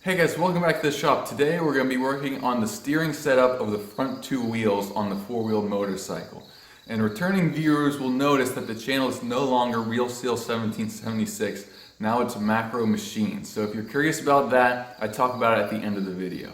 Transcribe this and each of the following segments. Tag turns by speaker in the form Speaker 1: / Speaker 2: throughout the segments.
Speaker 1: Hey guys, welcome back to the shop. Today we're going to be working on the steering setup of the front two wheels on the four-wheel motorcycle. And returning viewers will notice that the channel is no longer Real Seal 1776, now it's Macro Machines. So if you're curious about that, I talk about it at the end of the video.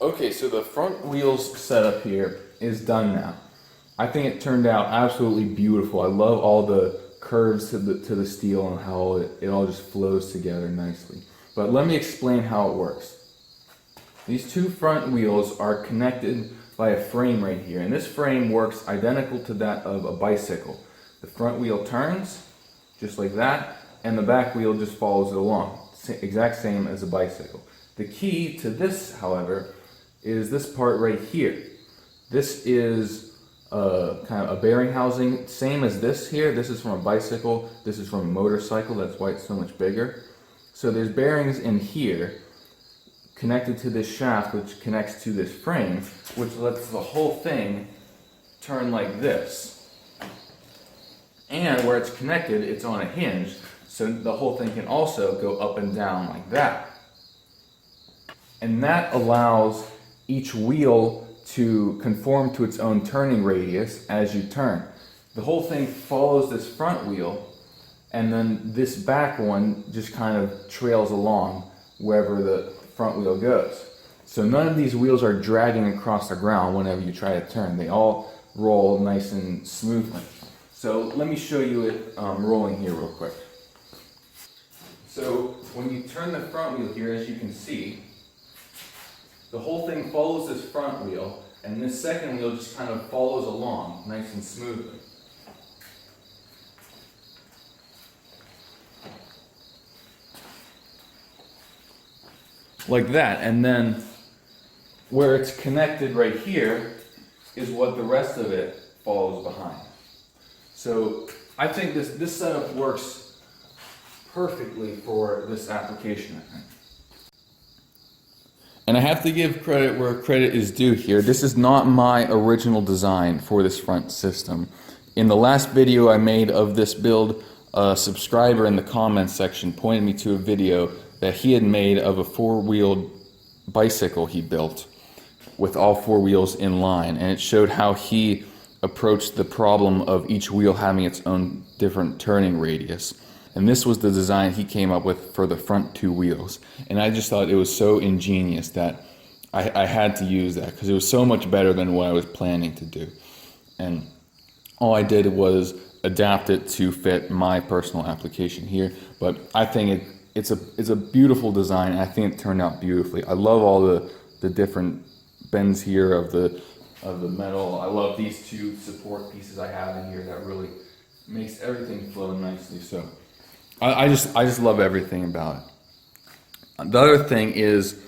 Speaker 1: Okay, so the front wheels setup here is done now. I think it turned out absolutely beautiful. I love all the curves to the steel and how it all just flows together nicely. But let me explain how it works. These two front wheels are connected by a frame right here, and this frame works identical to that of a bicycle. The front wheel turns, just like that, and the back wheel just follows it along, exact same as a bicycle. The key to this, however, is this part right here. This is kind of a bearing housing, same as this here. This is from a bicycle, this is from a motorcycle, that's why it's so much bigger. So there's bearings in here connected to this shaft, which connects to this frame, which lets the whole thing turn like this. And where it's connected, it's on a hinge, so the whole thing can also go up and down like that. And that allows each wheel to conform to its own turning radius as you turn. The whole thing follows this front wheel, and then this back one just kind of trails along wherever the front wheel goes. So none of these wheels are dragging across the ground whenever you try to turn. They all roll nice and smoothly. So let me show you it rolling here real quick. So when you turn the front wheel here, as you can see, the whole thing follows this front wheel, and this second wheel just kind of follows along nice and smoothly. Like that, and then where it's connected right here is what the rest of it follows behind. So I think this setup works perfectly for this application, I think. And I have to give credit where credit is due here. This is not my original design for this front system. In the last video I made of this build, a subscriber in the comments section pointed me to a video that he had made of a four-wheeled bicycle he built with all four wheels in line, and it showed how he approached the problem of each wheel having its own different turning radius. And this was the design he came up with for the front two wheels. And I just thought it was so ingenious that I had to use that, because it was so much better than what I was planning to do. And all I did was adapt it to fit my personal application here. But I think it's a beautiful design, and I think it turned out beautifully. I love all the different bends here of the metal. I love these two support pieces I have in here that really makes everything flow nicely. So I just love everything about it. The other thing is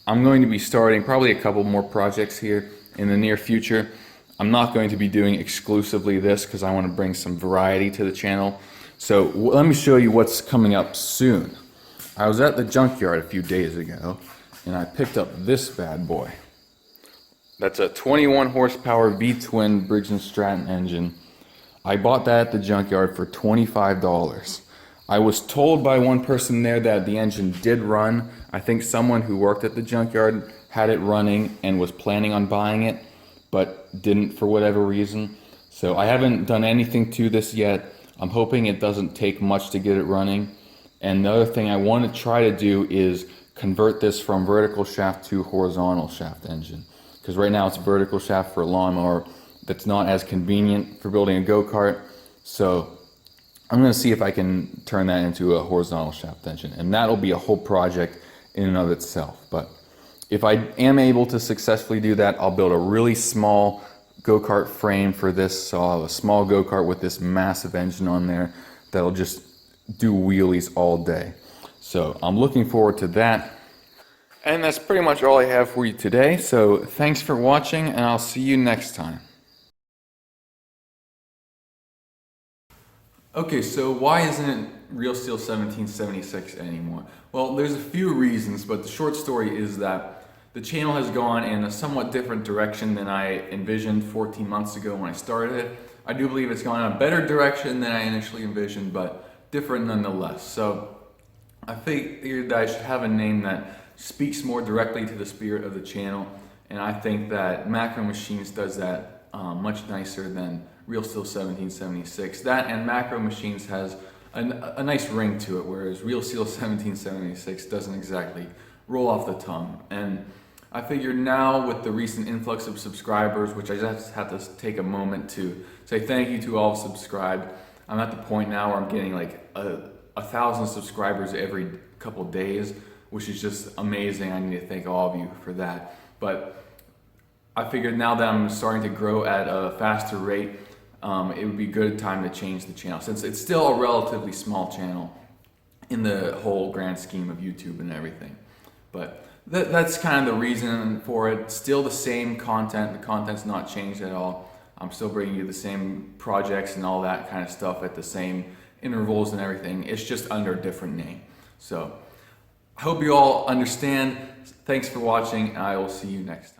Speaker 1: I'm going to be starting probably a couple more projects here in the near future. I'm not going to be doing exclusively this because I want to bring some variety to the channel. So let me show you what's coming up soon. I was at the junkyard a few days ago and I picked up this bad boy. That's a 21 horsepower V-twin Briggs & Stratton engine. I bought that at the junkyard for $25. I was told by one person there that the engine did run. I think someone who worked at the junkyard had it running and was planning on buying it, but didn't for whatever reason. So I haven't done anything to this yet. I'm hoping it doesn't take much to get it running. And the other thing I want to try to do is convert this from vertical shaft to horizontal shaft engine. Because right now it's vertical shaft for a lawnmower. That's not as convenient for building a go-kart. So I'm going to see if I can turn that into a horizontal shaft engine. And that'll be a whole project in and of itself. But if I am able to successfully do that, I'll build a really small go-kart frame for this. So I'll have a small go-kart with this massive engine on there that'll just do wheelies all day. So I'm looking forward to that. And that's pretty much all I have for you today. So thanks for watching, and I'll see you next time. Okay, so why isn't it Real Steel 1776 anymore? Well, there's a few reasons, but the short story is that the channel has gone in a somewhat different direction than I envisioned 14 months ago when I started it. I do believe it's gone in a better direction than I initially envisioned, but different nonetheless. So I figured that I should have a name that speaks more directly to the spirit of the channel, and I think that Macro Machines does that much nicer than Real Steel 1776. That and Macro Machines has a nice ring to it, whereas Real Steel 1776 doesn't exactly roll off the tongue. And I figured now with the recent influx of subscribers, which I just have to take a moment to say thank you to all subscribed. I'm at the point now where I'm getting like 1,000 subscribers every couple days, which is just amazing. I need to thank all of you for that. But I figured now that I'm starting to grow at a faster rate, it would be a good time to change the channel, since it's still a relatively small channel in the whole grand scheme of YouTube and everything. But that's kind of the reason for it. Still the same content. The content's not changed at all. I'm still bringing you the same projects and all that kind of stuff at the same intervals and everything. It's just under a different name. So I hope you all understand. Thanks for watching, and I will see you next time.